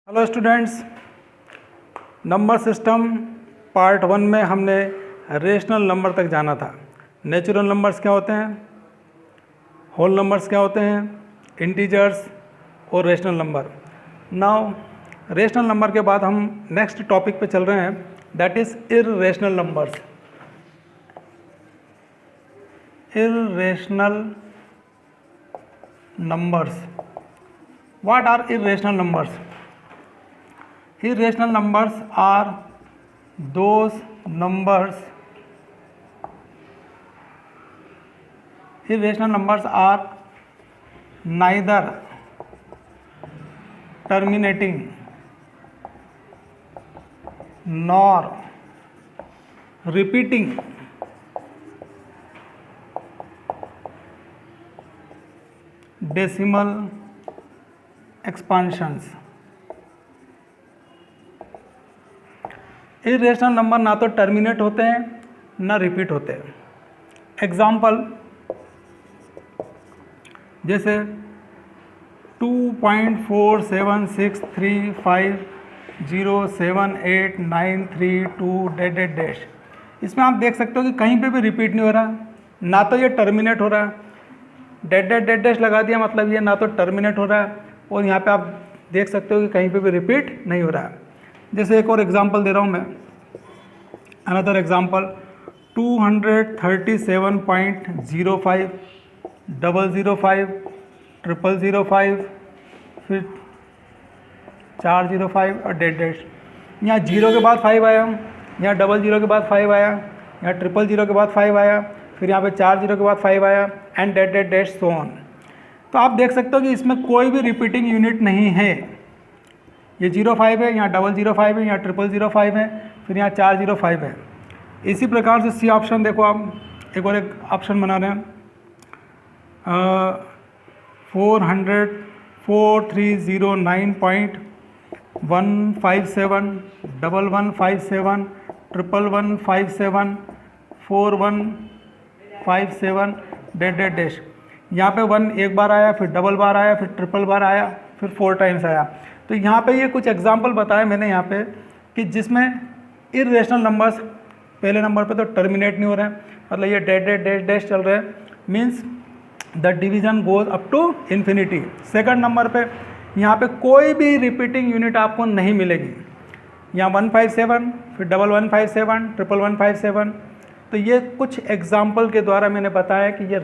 Hello students, number system part 1 में हमने rational number तक जाना था। नेचुरल नंबर्स क्या होते हैं, होल नंबर्स क्या होते हैं, इंटीजर्स और rational number. Now rational number के बाद हम नेक्स्ट टॉपिक पे चल रहे हैं, that is irrational numbers. Irrational numbers, what are irrational numbers? Irrational numbers are those numbers. Irrational numbers are neither terminating nor repeating decimal expansions. Irrational number ना तो terminate होते हैं ना रिपीट होते हैं। एग्जाम्पल जैसे 2.4763507893 डैश डैश, इसमें आप देख सकते हो कि कहीं पे भी रिपीट नहीं हो रहा, ना तो ये टर्मिनेट हो रहा है। डैश डैश लगा दिया मतलब ये ना तो टर्मिनेट हो रहा है, और यहाँ पे आप देख सकते हो कि कहीं पे भी रिपीट नहीं हो रहा है। जैसे एक और एग्जांपल दे रहा हूँ मैं, अनदर एग्जांपल 237.05 005 005 फिर 405 और डैश डैश। यहाँ 0 के बाद 5 आया, यहाँ 00 के बाद 5 आया, यहाँ 000 के बाद 5 आया, फिर यहाँ पे 40 के बाद 5 आया and dash dash dash so on. तो आप देख सकते हो कि इसमें कोई भी रिपीटिंग यूनिट नहीं है। ये 05 है, यहाँ 005 है, यहाँ 005 है, फिर यहाँ 405 है। इसी प्रकार से सी ऑप्शन देखो, आप एक और एक ऑप्शन बना रहे हैं 40309.157 1157 1157 4157 डैश डैश डैश। यहाँ पे 1 एक बार आया, फिर डबल बार आया, फिर ट्रिपल बार आया, फिर 4 टाइम्स आया। तो यहाँ पे ये कुछ एग्जाम्पल बताया मैंने यहाँ पे कि जिसमें इर्रेशनल नंबर्स पहले नंबर पे तो टर्मिनेट नहीं हो रहे हैं, मतलब ये डैश डैश डैश डैश चल रहे हैं, means the division goes up to infinity. Second number पे यहाँ पे कोई भी रिपीटिंग यूनिट आपको नहीं मिलेगी। यहाँ 157, फिर 1157, 1157। तो ये कुछ एग्जाम्पल के द्वारा मैंने बताया कि ये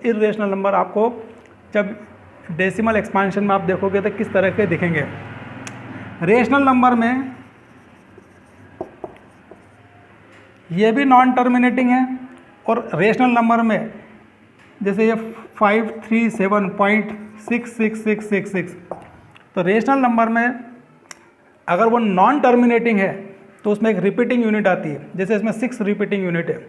इर्रेशनल नंबर आपको जब डेसिमल एक्सपांशन में आप देखोगे तो किस तरह के दिखेंगे। रेशनल नंबर में ये भी नॉन टर्मिनेटिंग है, और रेशनल नंबर में जैसे ये 537.66666, तो रेशनल नंबर में अगर वो नॉन टर्मिनेटिंग है तो उसमें एक रिपीटिंग यूनिट आती है। जैसे इसमें 6 रिपीटिंग यूनिट है।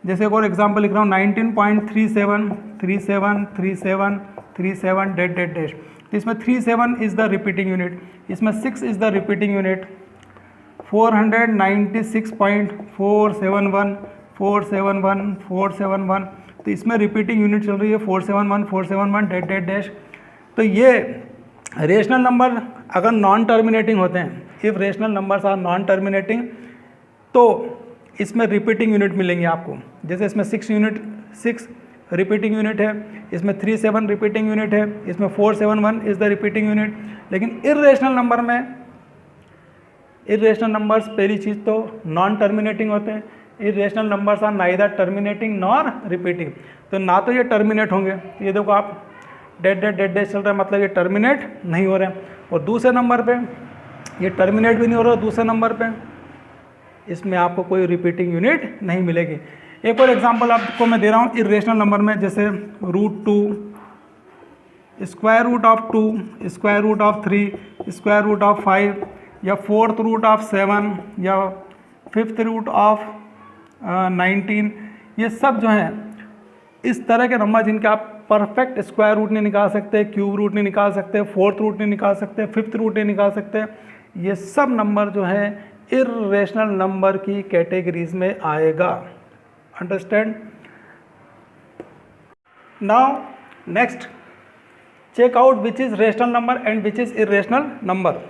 जैसे एक और एग्जांपल लिख रहा हूँ 19.37373737 डैश डैश डैश। तो इसमें 37 इज़ द रिपीटिंग यूनिट, इसमें 6 इज़ द रिपीटिंग यूनिट, 496.471 471 471, तो इसमें रिपीटिंग यूनिट चल रही है 471 471 डैश डैश डैश। तो ये रेशनल नंबर अगर नॉन टर्मिनेटिंग होते हैं, if rational numbers are non terminating, तो इसमें रिपीटिंग यूनिट मिलेंगे आपको। जैसे इसमें 6 रिपीटिंग यूनिट है, इसमें 37 रिपीटिंग यूनिट है, इसमें 471 इज़ द रिपीटिंग यूनिट। लेकिन इर्रेशनल नंबर में, इर्रेशनल नंबर्स पहली चीज़ तो नॉन टर्मिनेटिंग होते हैं। Irrational numbers are neither terminating nor repeating, तो ना तो ये टर्मिनेट होंगे। ये देखो आप डैश डैश डैश डैश चल रहा है, मतलब ये टर्मिनेट नहीं हो रहे हैं। और दूसरे नंबर पे ये टर्मिनेट भी नहीं हो रहा, दूसरे नंबर पे इसमें आपको कोई रिपीटिंग यूनिट नहीं मिलेगी। एक और एग्जांपल आपको मैं दे रहा हूँ इर्रेशनल नंबर में, जैसे √2, square root of 2, square root of 3, square root of 5, या 4th रूट ऑफ 7, या 5th रूट ऑफ 19। ये सब जो हैं इस तरह के नंबर जिनके आप परफेक्ट स्क्वायर रूट नहीं निकाल सकते, क्यूब रूट नहीं निकाल सकते, 4th रूट नहीं निकाल सकते, 5th रूट नहीं निकाल सकते, ये सब नंबर जो हैं इर्रेशनल नंबर की कैटेगरीज में आएगा। Understand? Now next, check out which is rational number and which is irrational number.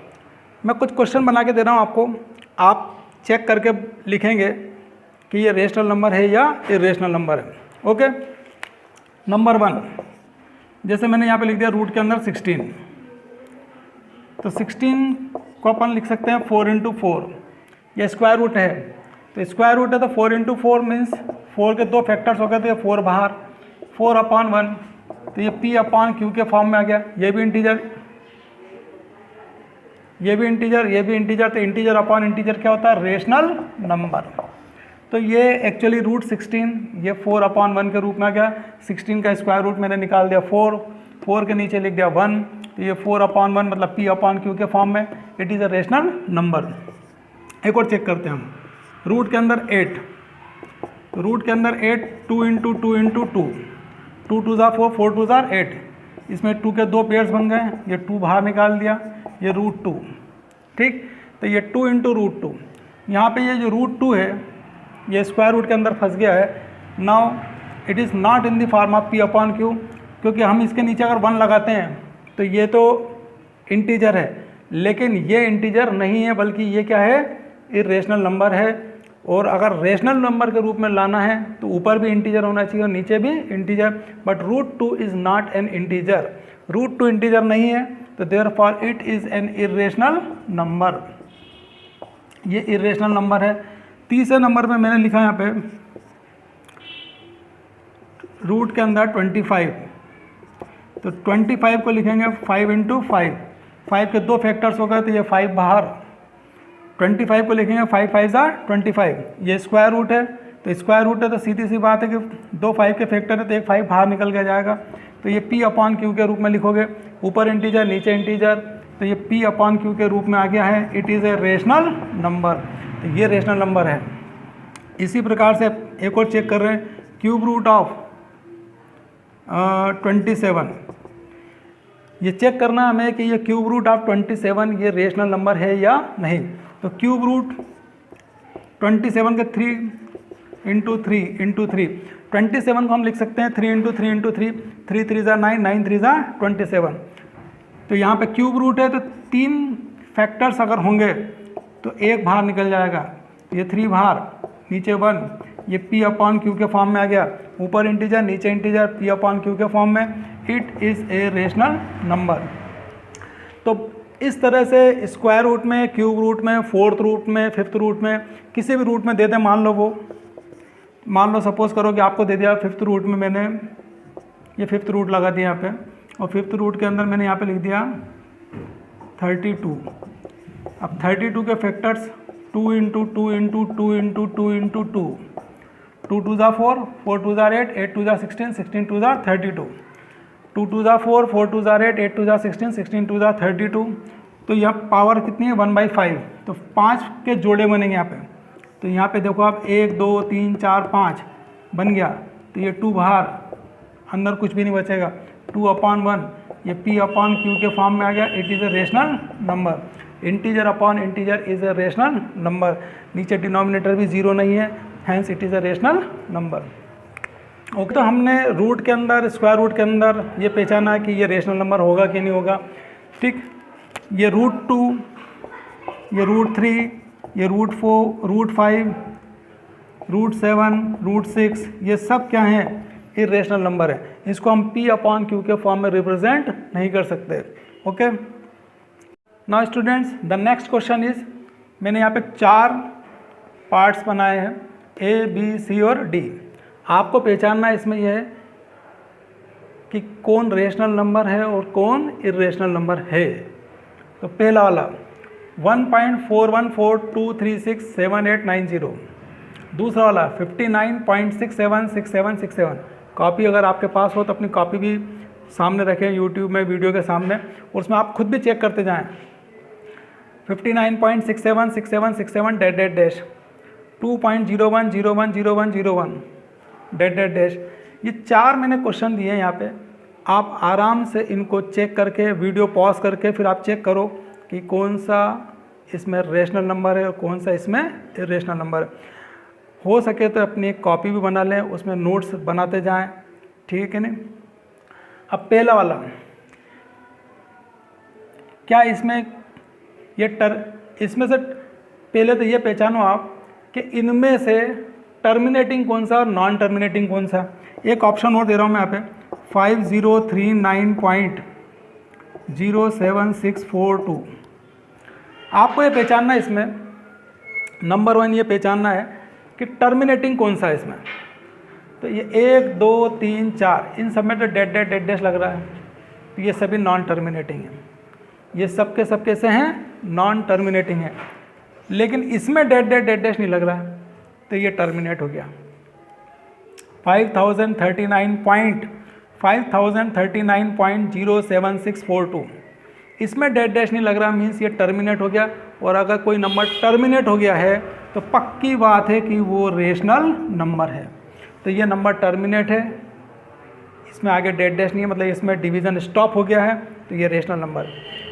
मैं कुछ क्वेश्चन बना के दे रहा हूँ आपको, आप चेक करके लिखेंगे कि ये रेशनल नंबर है या इरेशनल नंबर है। ओके, नंबर 1, जैसे मैंने यहाँ पे लिख दिया रूट के अंदर 16, तो 16 को अपन लिख सकते हैं 4 इंटू 4, ये स्क्वायर रूट है, तो स्क्वायर रूट है तो 4 इंटू 4 मीन्स 4 के 2 फैक्टर्स हो गए, तो ये 4 बाहर, 4/1, तो ये P/Q के फॉर्म में आ गया। ये भी इंटीजर, ये भी इंटीजर, ये भी इंटीजर, तो इंटीजर अपॉन इंटीजर क्या होता है? Rational number. तो ये एक्चुअली रूट 16 ये 4/1 के रूप में आ गया। 16 का स्क्वायर रूट मैंने निकाल दिया 4, 4 के नीचे लिख दिया 1, तो ये 4/1 मतलब P/Q के फॉर्म में, it is a rational number. एक और चेक करते हैं हम, रूट के अंदर 8, तो रूट के अंदर 8, 2 इंटू 2 इंटू 2, 2 2 ज़ा 4, 4 2 ज़ा 8, इसमें 2 के 2 पेयर्स बन गए, ये 2 बाहर निकाल दिया, ये रूट 2, ठीक। तो ये 2 इंटू रूट 2, यहाँ पे ये जो रूट 2 है ये स्क्वायर रूट के अंदर फंस गया है। Now it is not in the form of P/Q, क्योंकि हम इसके नीचे अगर 1 लगाते हैं तो ये तो इंटीजर है, लेकिन ये इंटीजर नहीं है, बल्कि ये क्या है? इरेशनल नंबर है। और अगर रेशनल नंबर के रूप में लाना है तो ऊपर भी इंटीजर होना चाहिए और नीचे भी integer, but root 2 is not an integer, root 2 integer नहीं है, तो therefore it is an irrational number, ये इरेशनल नंबर है। तीसरे नंबर पे मैंने लिखा यहाँ पे रूट के अंदर 25, तो 25 को लिखेंगे 5 इंटू 5, 5 के 2 फैक्टर्स हो गए, तो ये 5 बाहर, 25 को लिखेंगे 5 5 ज़ा 25, ये स्क्वायर रूट है, तो स्क्वायर रूट है तो सीधी सी बात है कि 2 5 के फैक्टर है तो एक 5 बाहर निकल के जाएगा, तो ये P/Q के रूप में लिखोगे, ऊपर इंटीजर नीचे इंटीजर, तो ये P/Q के रूप में आ गया है, it is a rational number, तो ये रेशनल नंबर है। इसी प्रकार से एक और चेक कर रहे हैं, क्यूब रूट ऑफ 27, ये चेक करना हमें कि ये क्यूब रूट ऑफ 27 ये रेशनल नंबर है या नहीं। तो क्यूब रूट 27 के 3 इंटू 3 इंटू 3, 27 को हम लिख सकते हैं 3 इंटू 3 इंटू 3, 3 3 ज़ा 9, 9 3 ज़ा 27, तो यहाँ पे क्यूब रूट है तो 3 फैक्टर्स अगर होंगे तो एक बाहर निकल जाएगा, ये 3 बाहर, नीचे 1, ये P/Q के फॉर्म में आ गया, ऊपर इंटीजर नीचे इंटीजर, P/Q के फॉर्म में, it is a rational number. तो इस तरह से स्क्वायर रूट में, क्यूब रूट में, 4th रूट में, 5th रूट में, किसी भी रूट में दे दें, मान लो सपोज करो कि आपको दे दिया 5th रूट में, मैंने ये 5th रूट लगा दिया यहाँ पे, और 5th रूट के अंदर मैंने यहाँ पे लिख दिया 32। अब 32 के factors 2 into 2 into 2 into 2 into 2, 2 2 ज़ा 4, 4 2 ज़ा 8, 8 2 ज़ा 16, 16 2 ज़ा 32, 2 2 ज़ा 4, 4 2 ज़ा 8, 8 2 ज़ा 16, 16 2 ज़ा 32, तो यहाँ पावर कितनी है? 1/5, तो 5 के जोड़े बनेंगे यहाँ पे, तो यहाँ पे देखो आप 1 2 3 4 5 बन गया, तो ये 2 बाहर, अंदर कुछ भी नहीं बचेगा, 2/1 ये P/Q के फॉर्म में आ गया, it is a rational number, integer upon integer is a rational number, नीचे डिनोमिनेटर भी 0 नहीं है, hence it is a rational number. Okay, तो हमने रूट के अंदर, स्क्वायर रूट के अंदर ये पहचाना कि ये रेशनल नंबर होगा कि नहीं होगा, ठीक। ये रूट 2, ये रूट 3, ये रूट 4, रूट 5, रूट 7, रूट 6, ये सब क्या हैं? इरेशनल नंबर है, इसको हम P/Q के फॉर्म में रिप्रेजेंट नहीं कर सकते। Okay, now students the next question is, मैंने यहाँ पे 4 पार्ट्स बनाए हैं, A, B, C और D। आपको पहचानना इसमें यह है कि कौन रेशनल नंबर है और कौन इरेशनल नंबर है। तो पहला वाला 1.4142367890, दूसरा वाला 59.676767। कॉपी अगर आपके पास हो तो अपनी कॉपी भी सामने रखें यूट्यूब में वीडियो के सामने, और उसमें आप खुद भी चेक करते जाएं। 59.676767 dash dash dash, 2.01010101 dash dash dash. ये 4 मैंने क्वेश्चन दिए हैं यहाँ पे, आप आराम से इनको चेक करके, वीडियो पॉज करके फिर आप चेक करो कि कौन सा इसमें रेशनल नंबर है और कौन सा इसमें इरेशनल नंबर है। हो सके तो अपनी एक कॉपी भी बना लें, उसमें नोट्स बनाते जाएं, ठीक है नहीं। अब पहला वाला, क्या इसमें इसमें से पहले तो ये पहचानो आप कि इनमें से टर्मिनेटिंग कौन सा और नॉन टर्मिनेटिंग कौन सा। एक ऑप्शन और दे रहा हूँ मैं यहाँ पे 5039.07642। आपको ये पहचानना है, इसमें नंबर 1 ये पहचानना है कि टर्मिनेटिंग कौन सा है इसमें। तो ये 1 2 3 4 इन सब में तो डेड डेड डेड डैश लग रहा है, तो ये सभी नॉन टर्मिनेटिंग हैं। ये सब के सब कैसे हैं? नॉन टर्मिनेटिंग है। लेकिन इसमें डेड डेड डेड डैश नहीं लग रहा है, तो ये टर्मिनेट हो गया। 5039.07642 इसमें डेड डैश नहीं लग रहा, मीन्स ये टर्मिनेट हो गया। और अगर कोई नंबर टर्मिनेट हो गया है तो पक्की बात है कि वो रेशनल नंबर है। तो ये नंबर टर्मिनेट है, इसमें आगे डेड डैश नहीं है, मतलब इसमें डिवीज़न स्टॉप हो गया है, तो ये रेशनल नंबर।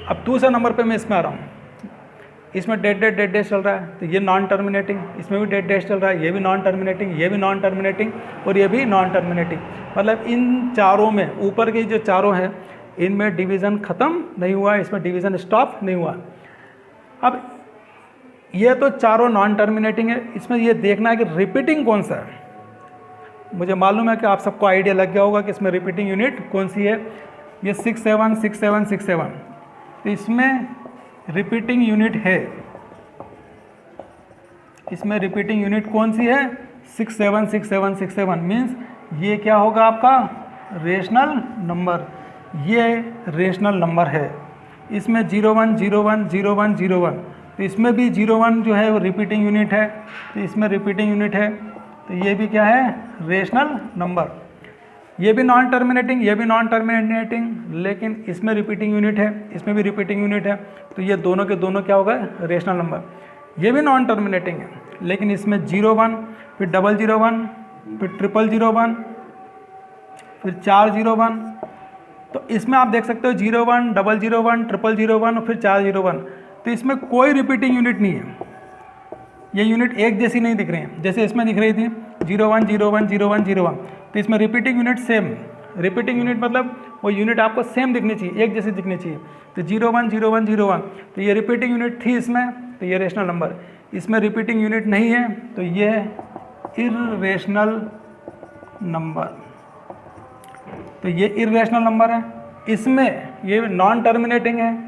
अब दूसरे नंबर पे मैं इसमें आ रहा हूँ, इसमें डेड डेड डेड डैश चल रहा है, तो ये नॉन टर्मिनेटिंग। इसमें भी डेड डैश चल रहा है, ये भी नॉन टर्मिनेटिंग, ये भी नॉन टर्मिनेटिंग और ये भी नॉन टर्मिनेटिंग। मतलब इन चारों में, ऊपर के जो चारों हैं, इनमें डिवीज़न ख़त्म नहीं हुआ, इसमें डिवीज़न स्टॉप नहीं हुआ। अब ये तो चारों नॉन टर्मिनेटिंग है, इसमें ये देखना है कि रिपीटिंग कौन सा है। मुझे मालूम है कि आप सबको आइडिया लग गया होगा कि इसमें रिपीटिंग यूनिट कौन सी है। ये 676767, तो इसमें रिपीटिंग यूनिट है, इसमें रिपीटिंग यूनिट कौन सी है? 676767 मीन्स ये क्या होगा आपका? Rational number. ये रेशनल नंबर है। इसमें 01010101, तो इसमें भी 01 जो है वो रिपीटिंग यूनिट है, तो इसमें रिपीटिंग यूनिट है, तो ये भी क्या है? Rational number. ये भी नॉन टर्मिनेटिंग, ये भी नॉन टर्मिनेटिंग, लेकिन इसमें रिपीटिंग यूनिट है, इसमें भी रिपीटिंग यूनिट है, तो ये दोनों के दोनों क्या होगा? Rational number. ये भी नॉन टर्मिनेटिंग है, लेकिन इसमें 01, फिर 001, फिर 00001, फिर 401, तो इसमें आप देख सकते हो 01, 001, 00001 और फिर 401, तो इसमें कोई रिपीटिंग यूनिट नहीं है। ये यूनिट एक जैसी नहीं दिख रही हैं, जैसे इसमें दिख रही थी 01 01 01 01, तो इसमें repeating unit same. Repeating unit मतलब वो यूनिट आपको सेम दिखनी चाहिए, एक जैसी दिखनी चाहिए। तो 01 01 01, तो ये रिपीटिंग यूनिट थी इसमें, तो ये रेशनल नंबर। इसमें रिपीटिंग यूनिट नहीं है, तो ये इर्रेशनल नंबर, तो ये इर्रेशनल नंबर है। इसमें ये नॉन टर्मिनेटिंग है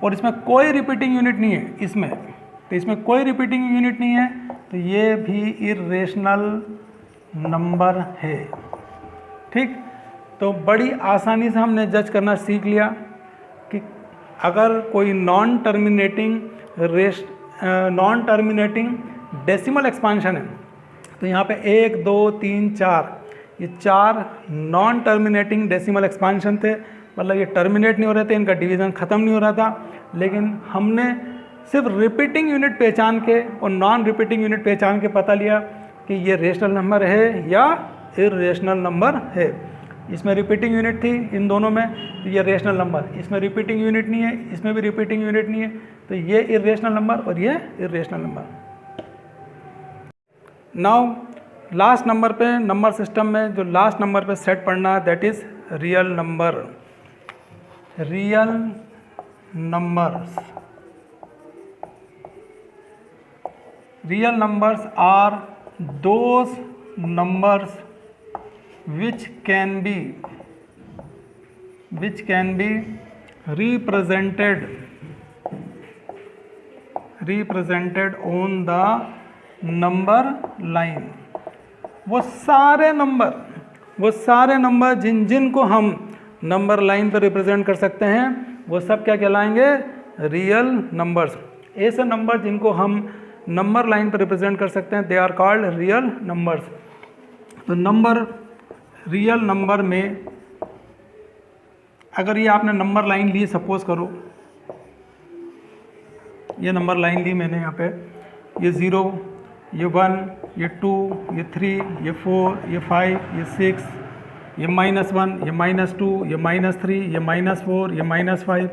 और इसमें कोई रिपीटिंग यूनिट नहीं है इसमें, तो इसमें कोई रिपीटिंग यूनिट नहीं है, तो ये भी इर्रेशनल नंबर है। ठीक, तो बड़ी आसानी से हमने जज करना सीख लिया कि अगर कोई नॉन टर्मिनेटिंग डेसिमल एक्सपांशन है, तो यहाँ पे 1 2 3 4 ये 4 नॉन टर्मिनेटिंग डेसिमल एक्सपांशन थे, मतलब ये टर्मिनेट नहीं हो रहे थे, इनका डिवीज़न ख़त्म नहीं हो रहा था। लेकिन हमने सिर्फ रिपीटिंग यूनिट पहचान के और नॉन रिपीटिंग यूनिट पहचान के पता लिया कि ये रेशनल नंबर है या इर्रेशनल नंबर है। इसमें रिपीटिंग यूनिट थी इन दोनों में, तो ये रेशनल नंबर। इसमें रिपीटिंग यूनिट नहीं है, इसमें भी रिपीटिंग यूनिट नहीं है, तो ये इर्रेशनल नंबर और ये irrational number. Now last number पे, नंबर सिस्टम में जो लास्ट नंबर पे सेट पढ़ना, that is real number. Real numbers, real numbers are those numbers which can be represented on the number line। वो सारे number जिनको हम नंबर लाइन पर रिप्रेजेंट कर सकते हैं, वो सब क्या कहलाएंगे? Real numbers. ऐसे नंबर जिनको हम नंबर लाइन पर रिप्रेजेंट कर सकते हैं, they are called real numbers. तो रियल नंबर में अगर ये आपने नंबर लाइन ली, सपोज करो ये नंबर लाइन ली मैंने यहाँ पे, ये 0, ये 1, ये 2, ये 3, ये 4, ये 5, ये 6, ये -1, ये -2, ये -3, ये -4, ये -5,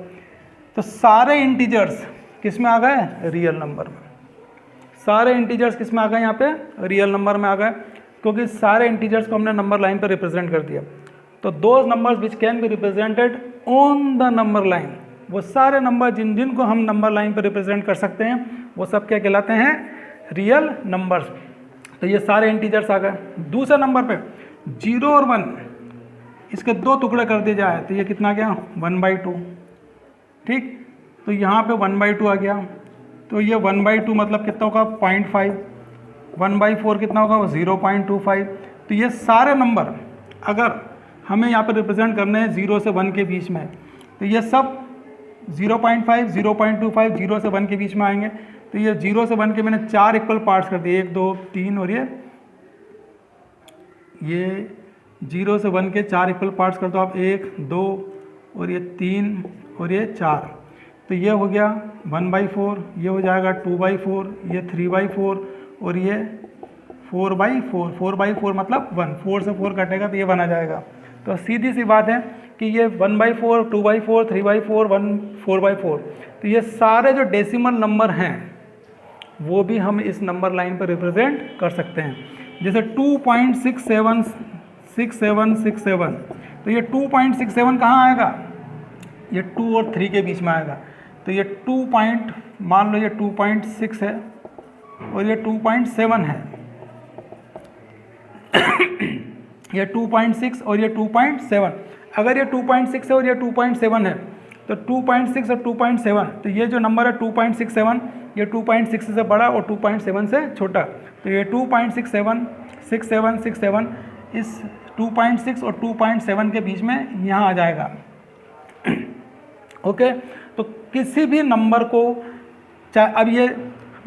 तो सारे इंटीजर्स किस में आ गए? रियल नंबर में। सारे इंटीजर्स किस में आ गए? यहाँ पे रियल नंबर में आ गए, क्योंकि सारे इंटीजर्स को हमने नंबर लाइन पर रिप्रेजेंट कर दिया। तो those numbers which can be represented on the number line, वो सारे नंबर जिनको हम नंबर लाइन पर रिप्रेजेंट कर सकते हैं वो सब क्या कहलाते हैं, रियल नंबर्स। तो ये सारे इंटीजर्स आ गए। दूसरे नंबर पे 0 और 1 इसके 2 टुकड़े कर दिए जाए तो ये कितना गया 1/2, ठीक। तो यहाँ पे 1/2 आ गया, तो ये 1/2 मतलब कितना होगा 0.5, 1/4 कितना होगा 0.25। तो ये सारे नंबर अगर हमें यहाँ पर रिप्रेजेंट करने हैं 0 से 1 के बीच में, तो ये सब 0.5, 0.25, 0 से 1 के बीच में आएंगे। तो ये 0 से 1 के मैंने 4 इक्वल पार्ट्स कर दिए, 1 2 3 और ये 0 से 1 के 4 इक्वल पार्ट्स कर दो आप, 1 2 और ये 3 और ये 4। तो ये हो गया 1/4, ये हो जाएगा 2/4, ये 3/4 और ये 4/4। 4/4 मतलब 1, 4 से 4 कटेगा तो ये 1 आ जाएगा। तो सीधी सी बात है कि ये 1/4, 2/4, 3/4, 1, 4/4। तो ये सारे जो डेसिमल नंबर हैं वो भी हम इस नंबर लाइन पर रिप्रेजेंट कर सकते हैं। जैसे 2.6767, तो ये 2.67 कहाँ आएगा, ये 2 और 3 के बीच में आएगा। तो ये मान लो ये 2.6 है और ये 2.7 है ये 2.6 और ये 2.7। अगर ये 2.6 है और ये 2.7 है तो 2.6 और 2.7, तो ये जो नंबर है 2.67 ये 2.6 से बड़ा और 2.7 से छोटा। तो ये 2.67 इस 2.6 और 2.7 के बीच में यहाँ आ जाएगा। ओके, तो किसी भी नंबर को चाहे, अब ये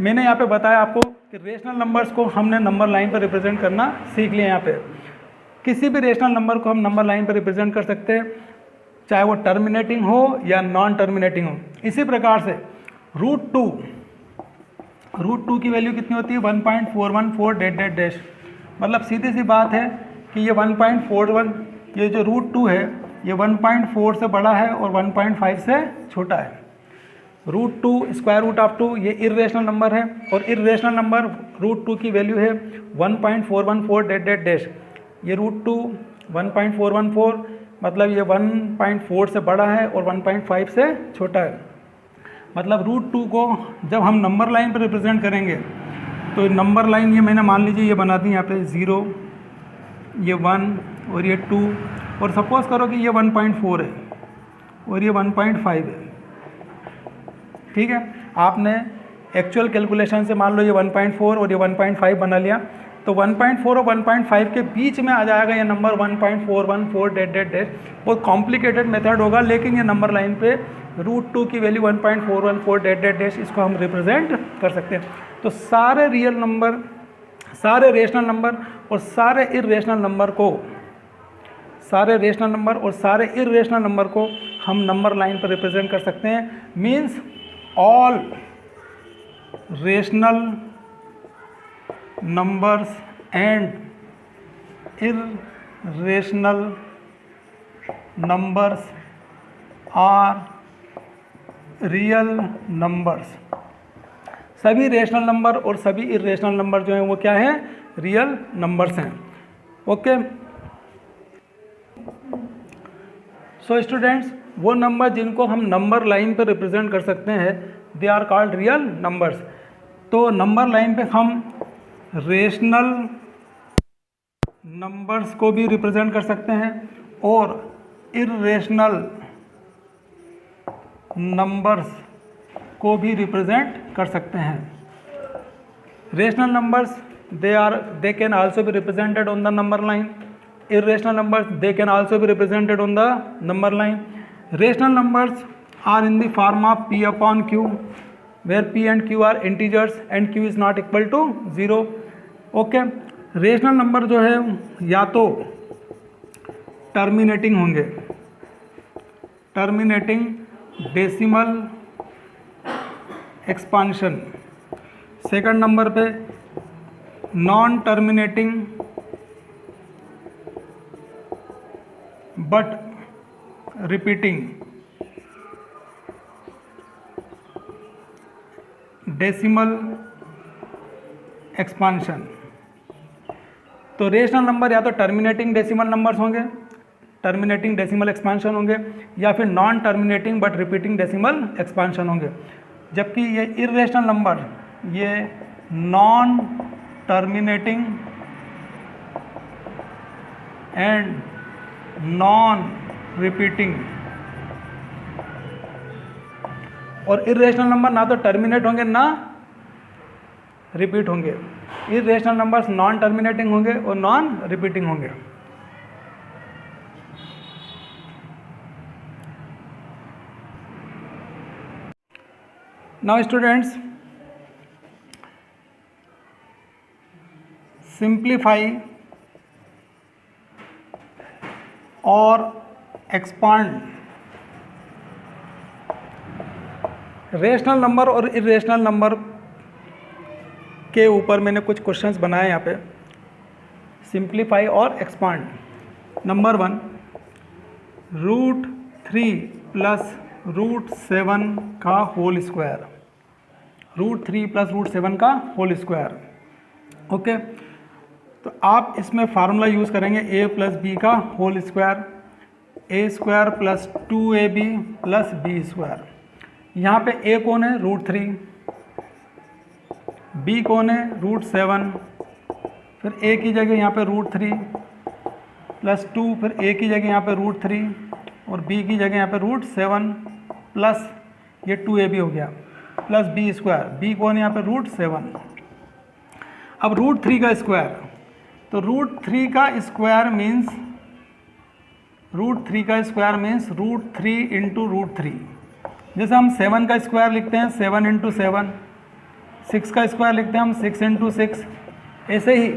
मैंने यहाँ पे बताया आपको कि रेशनल नंबर्स को हमने नंबर लाइन पर रिप्रेजेंट करना सीख लिया। यहाँ पे किसी भी रेशनल नंबर को हम नंबर लाइन पर रिप्रेजेंट कर सकते हैं, चाहे वो टर्मिनेटिंग हो या नॉन टर्मिनेटिंग हो। इसी प्रकार से √2 की वैल्यू कितनी होती है 1.414 मतलब सीधी सी बात है कि ये 1.41, ये जो √2 है ये 1.4 से बड़ा है और 1.5 से छोटा है। √2 स्क्वायर रूट ऑफ 2 ये इर्रेशनल नंबर है और इर्रेशनल नंबर √2 की वैल्यू है 1.414 ये √2 1.414 मतलब ये 1.4 से बड़ा है और 1.5 से छोटा है। मतलब √2 को जब हम नंबर लाइन पर रिप्रेजेंट करेंगे तो नंबर लाइन ये मैंने मान लीजिए ये बना दी यहाँ पे 0, ये 1 और ये 2, और सपोज करो कि ये 1.4 है और ये 1.5 है, ठीक है। आपने एक्चुअल कैलकुलेशन से मान लो ये 1.4 और ये 1.5 बना लिया, तो 1.4 और 1.5 के बीच में आ जाएगा ये नंबर 1.414 बहुत कॉम्प्लिकेटेड मेथड होगा, लेकिन ये नंबर लाइन पे √2 की वैल्यू 1.414 इसको हम रिप्रेजेंट कर सकते हैं। तो सारे रियल नंबर, सारे रेशनल नंबर और सारे इर्रेशनल नंबर को हम नंबर लाइन पर रिप्रेजेंट कर सकते हैं। Means all rational numbers and irrational numbers are real numbers। सभी रेशनल नंबर और सभी इरेशनल नंबर जो हैं वो क्या हैं, रियल नंबर्स हैं। ओके, सो स्टूडेंट्स, वो नंबर जिनको हम नंबर लाइन पर रिप्रेजेंट कर सकते हैं they are called real numbers. तो नंबर लाइन पे हम रेशनल नंबर्स को भी रिप्रेजेंट कर सकते हैं और इर्रेशनल नंबर्स को भी रिप्रेजेंट कर सकते हैं। Rational numbers they can also be represented on the number line, irrational numbers they can also be represented on the number line। rational numbers are in the form of p upon q where p and q are integers and q is not equal to 0। Okay, rational number जो है या तो terminating होंगे, terminating decimal expansion. Second number पे non terminating but repeating decimal expansion. तो rational number या तो terminating decimal numbers होंगे, टर्मिनेटिंग डेसिमल एक्सपांशन होंगे या फिर non terminating but repeating decimal expansion होंगे। जबकि ये इर्रेशनल नंबर ये non terminating and non repeating, और इर्रेशनल नंबर ना तो टर्मिनेट होंगे ना रिपीट होंगे। इर्रेशनल नंबर्स नॉन टर्मिनेटिंग होंगे और नॉन रिपीटिंग होंगे। नाउ स्टूडेंट्स, सिंप्लीफाई और एक्सपांड रेशनल नंबर और इरेशनल नंबर के ऊपर मैंने कुछ क्वेश्चंस बनाए यहाँ पे। सिंप्लीफाई और एक्सपांड। नंबर 1, √3 प्लस √7 का होल स्क्वायर। √3 प्लस √7 का होल स्क्वायर। ओके, तो आप इसमें फार्मूला यूज़ करेंगे a प्लस बी का whole square, a² plus 2ab plus b²। यहाँ पे a कौन है? √3, b कौन है? √7, फिर a की जगह यहाँ पे √3 प्लस 2, फिर a की जगह यहाँ पे √3 और b की जगह यहाँ पे √7 प्लस ये 2ab हो गया प्लस b²। b कौन है यहाँ पे? √7। अब √3 का स्क्वायर, तो √3 का स्क्वायर मीन्स √3 इंटू √3। जैसे हम 7 का स्क्वायर लिखते हैं 7 इंटू 7, 6 का स्क्वायर लिखते हैं हम 6 इंटू 6, ऐसे ही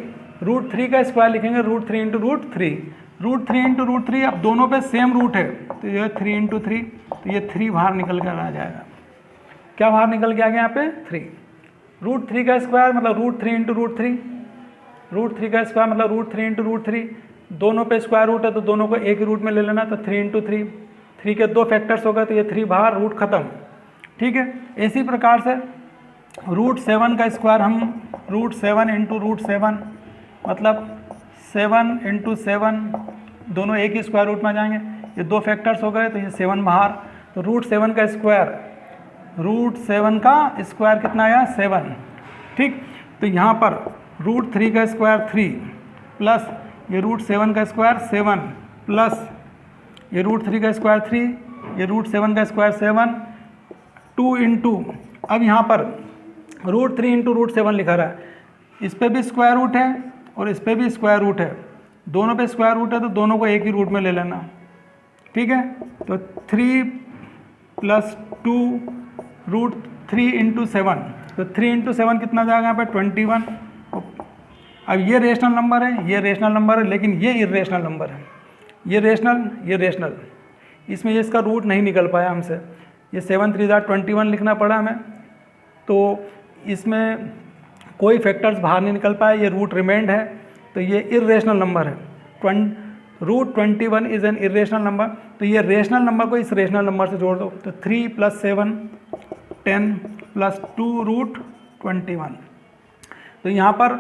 √3 का स्क्वायर लिखेंगे √3 इंटू √3। √3 इंटू √3, अब दोनों पे सेम रूट है तो ये 3 इंटू 3, तो ये 3 बाहर निकल कर आ जाएगा। क्या बाहर निकल के आ गया यहाँ पे? 3। √3 का स्क्वायर मतलब √3 इंटू √3, √3 का स्क्वायर मतलब √3 इंटू √3। दोनों पे स्क्वायर रूट है तो दोनों को एक ही रूट में ले लेना, तो 3 इंटू 3, 3 के 2 फैक्टर्स हो गए तो ये 3 बाहर, रूट ख़त्म। ठीक है, इसी प्रकार से √7 का स्क्वायर हम √7 इंटू √7 मतलब 7 इंटू 7, दोनों एक ही स्क्वायर रूट में आ जाएंगे, ये 2 फैक्टर्स हो गए तो ये 7 बाहर। तो √7 का स्क्वायर, √7 का स्क्वायर कितना आया? 7। ठीक, तो यहाँ पर √3 का स्क्वायर 3 प्लस ये √7 का स्क्वायर 7 प्लस ये √3 का स्क्वायर 3, ये √7 का स्क्वायर 7, 2 इंटू, अब यहाँ पर √3 इंटू √7 लिखा रहा है, इस पे भी स्क्वायर रूट है और इस पे भी स्क्वायर रूट है, दोनों पे स्क्वायर रूट है तो दोनों को एक ही रूट में ले लेना। ठीक है, तो 3 प्लस 2 √3 इंटू 7, तो 3 इंटू 7 कितना जाएगा यहाँ पे? 21। अब ये रेशनल नंबर है, ये रेशनल नंबर है, लेकिन ये इरेशनल नंबर है। ये रेशनल, ये रेशनल, इसमें ये इसका रूट नहीं निकल पाया हमसे, ये 7 3 21 लिखना पड़ा हमें, तो इसमें कोई फैक्टर्स बाहर नहीं निकल पाए, ये रूट रिमेंड है, तो ये इरेशनल नंबर है। √21 इज़ एन इरेशनल नंबर, तो ये रेशनल नंबर को इस रेशनल नंबर से जोड़ दो, तो 3 प्लस 7 10 प्लस 2 √21। तो यहाँ पर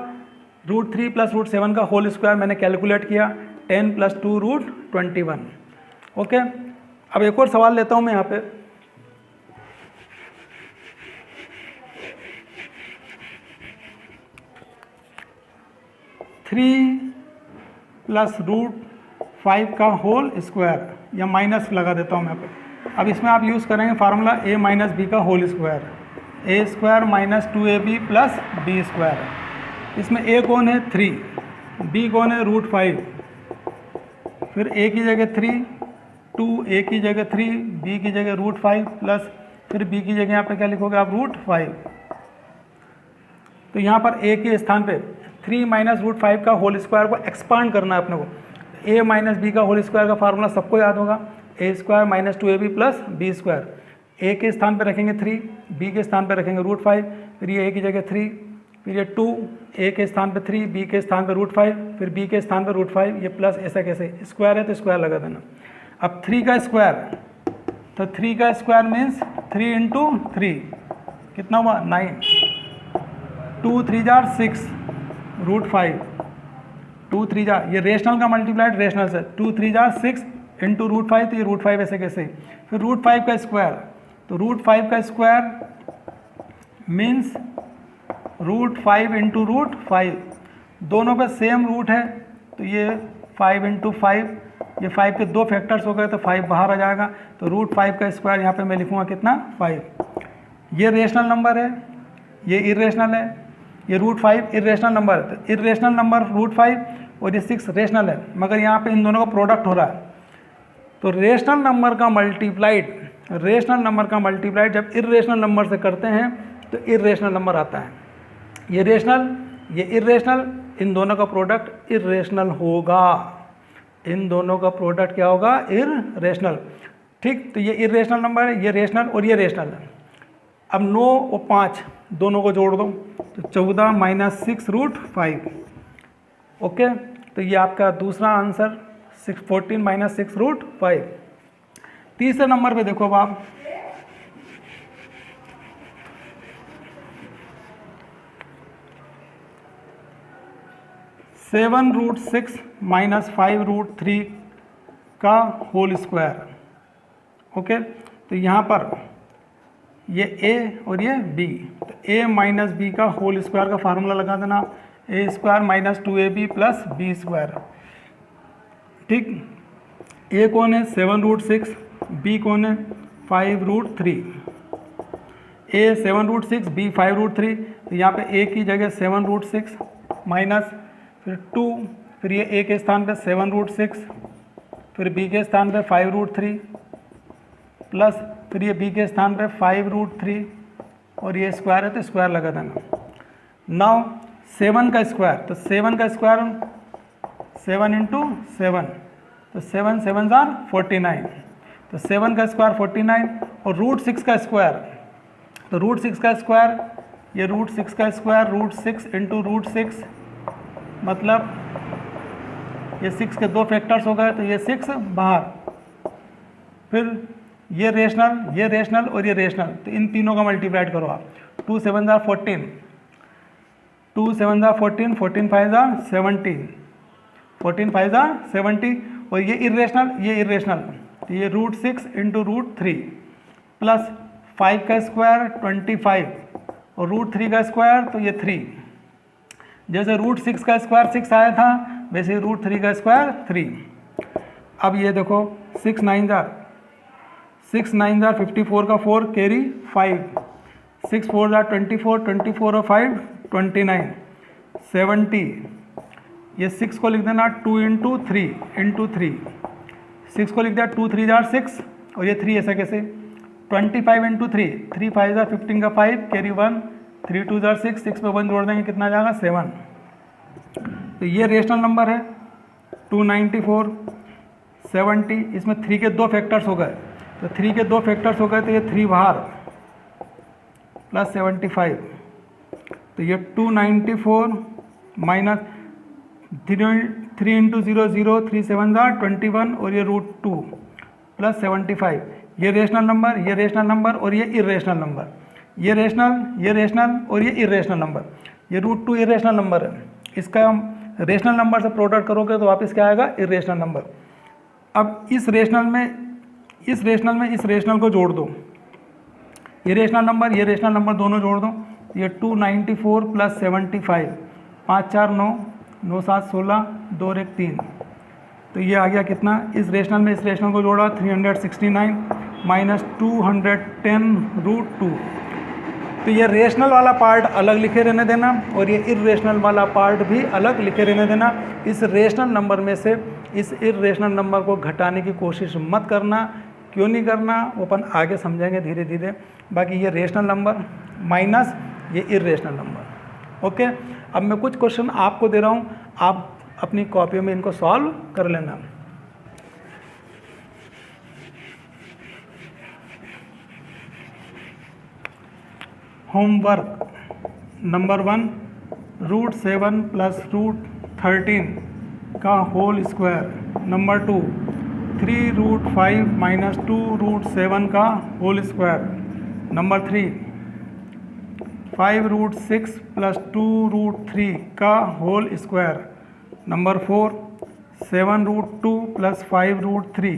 √3 प्लस √7 का होल स्क्वायर मैंने कैलकुलेट किया, 10 प्लस 2 √21। ओके, अब एक और सवाल लेता हूँ मैं यहाँ पे। थ्री प्लस √5 का होल स्क्वायर, या माइनस लगा देता हूँ मैं यहाँ पे। अब इसमें आप यूज़ करेंगे फार्मूला a माइनस बी का whole square, a² minus 2ab plus b²। इसमें a कौन है? 3, b कौन है? √5, फिर a की जगह 3, 2 a की जगह 3, b की जगह √5 प्लस फिर b की जगह यहाँ पे क्या लिखोगे आप? √5। तो यहाँ पर a के स्थान पे 3 माइनस √5 का होल स्क्वायर को एक्सपांड करना है अपने को। a माइनस बी का होल स्क्वायर का फार्मूला सबको याद होगा, a² minus 2ab plus b²। a के स्थान पे रखेंगे 3, b के स्थान पे रखेंगे √5, फिर ये a की जगह 3, फिर ये 2, a के स्थान पे 3, b के स्थान पे √5, फिर b के स्थान पे √5, ये प्लस, ऐसा कैसे? स्क्वायर है तो स्क्वायर लगा देना। अब 3 का स्क्वायर, तो 3 का स्क्वायर मीन्स 3 इंटू 3 कितना हुआ? 9, 2 3 जार 6 √5, 2 3 जार, ये रेशनल का मल्टीप्लाइड रेशनल से, 2 3 जार 6 इंटू रूट 5, तो ये रूट 5 ऐसे कैसे, फिर रूट 5 का स्क्वायर, तो रूट 5 का square means root 5 into root 5, दोनों पे सेम रूट है, तो ये 5 इंटू 5, ये 5 के 2 फैक्टर्स हो गए तो 5 बाहर आ जाएगा, तो रूट 5 का स्क्वायर यहाँ पे मैं लिखूँगा कितना 5। ये रेशनल नंबर है, ये इरेशनल है, ये रूट 5 इरेशनल नंबर है, तो इरेशनल नंबर रूट 5 और ये 6 रेशनल है, मगर यहाँ पे इन दोनों का प्रोडक्ट हो रहा है। तो रेशनल नंबर का मल्टीप्लाइड जब इरेशनल नंबर से करते हैं तो इरेशनल नंबर आता है। ये रेशनल, ये इरेशनल, इन दोनों का प्रोडक्ट इरेशनल होगा, इन दोनों का प्रोडक्ट क्या होगा, इरेशनल। ठीक, तो ये इरेशनल नंबर है, ये रेशनल और ये रेशनल है। अब 9 और 5 दोनों को जोड़ दो, तो 14 माइनस 6 रूट 5। ओके, तो ये आपका दूसरा आंसर 14 माइनस 6 रूट 5। तीसरे नंबर पे देखो अब आप, सेवन रूट 6 माइनस 5 रूट 3 का होल स्क्वायर। ओके, तो यहाँ पर ये a और ये b, तो a माइनस बी का होल स्क्वायर का फार्मूला लगा देना, a square minus 2ab plus b square. ठीक, a कौन है 7 रूट 6, b कौन है 5 root 3, a 7 root 6, b 5 root 3, तो यहाँ पे a की जगह 7 रूट 6 माइनस फिर 2, फिर ये a के स्थान पे 7 रूट 6, फिर b के स्थान पे 5 रूट 3 प्लस फिर ये b के स्थान पे 5 रूट 3 और ये स्क्वायर है तो स्क्वायर लगा देना। नाउ 7 का स्क्वायर, तो 7 का स्क्वायर 7 इंटू 7, तो 7 7 जार 49, तो 7 का स्क्वायर 49 और रूट 6 का स्क्वायर, तो रूट 6 का स्क्वायर, ये रूट 6 का स्क्वायर रूट 6 इंटू रूट 6, मतलब ये 6 के 2 फैक्टर्स हो गए तो ये 6 बाहर, फिर ये रेशनल और ये रेशनल, तो इन तीनों का मल्टीप्लाइड करो आप, 2 7 जार 14, 2 7 जार 14, 14 5 जार 17, 14 5 जार 70, और ये इरेशनल, तो ये रूट 6 इंटू रूट 3 प्लस 5 का स्क्वायर 25 और रूट 3 का स्क्वायर तो ये 3, जैसे रूट 6 का स्क्वायर 6 आया था वैसे रूट 3 का स्क्वायर 3। अब ये देखो 6 9 जार 54 का 4 कैरी 5, 6 4 जार 24, 24 और 5 29, 70, ये 6 को लिख देना 2 इंटू 3, 6 को लिख दिया 2 3 जार 6 और ये 3 ऐसा कैसे, 25 इंटू 3 5 जार 15 का 5 कैरी 1, 3 2 जार 6, 6 पे 1 जोड़ देंगे कितना जाएगा 7। तो ये रेशनल नंबर है 294, 70, इसमें 3 के 2 फैक्टर्स हो गए, तो 3 के 2 फैक्टर्स हो गए तो ये 3 बाहर प्लस 75, तो ये 294 माइनस 3 इंटू 0 0, 3 7 जार 21 और ये रूट 2 प्लस 75, ये रेशनल नंबर और ये इरेशनल नंबर, ये रेशनल और ये इरेशनल नंबर, ये रूट 2 इरेशनल नंबर है, इसका हम रेशनल नंबर से प्रोडक्ट करोगे तो वापस क्या आएगा इरेशनल नंबर। अब इस रेशनल में इस रेशनल को जोड़ दो, ये रेशनल नंबर दोनों जोड़ दो, ये 294 प्लस 75, 5 4 9, 9 7 16, 2 और 1 3, तो ये आ गया कितना, इस रेशनल को जोड़ा 369 माइनस 210 रूट 2। तो ये रेशनल वाला पार्ट अलग लिखे रहने देना और ये इरेशनल वाला पार्ट भी अलग लिखे रहने देना। इस रेशनल नंबर में से इस इरेशनल नंबर को घटाने की कोशिश मत करना। क्यों नहीं करना वो अपन आगे समझेंगे धीरे धीरे। बाकी ये रेशनल नंबर माइनस ये इरेशनल नंबर। ओके, अब मैं कुछ क्वेश्चन आपको दे रहा हूँ, आप अपनी कॉपी में इनको सॉल्व कर लेना। होमवर्क नंबर 1, √7 प्लस √13 का होल स्क्वायर। नंबर 2, 3√5 माइनस 2√7 का होल स्क्वायर। नंबर 3, 5√6 प्लस 2√3 का whole square. Number 4, 7√2 plus 5√3,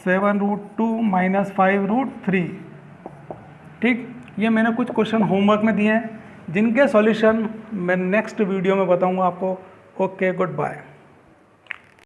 7√2 minus 5√3। ठीक, ये मैंने कुछ क्वेश्चन होमवर्क में दिए हैं जिनके सॉल्यूशन मैं नेक्स्ट वीडियो में बताऊंगा आपको। Okay, good bye.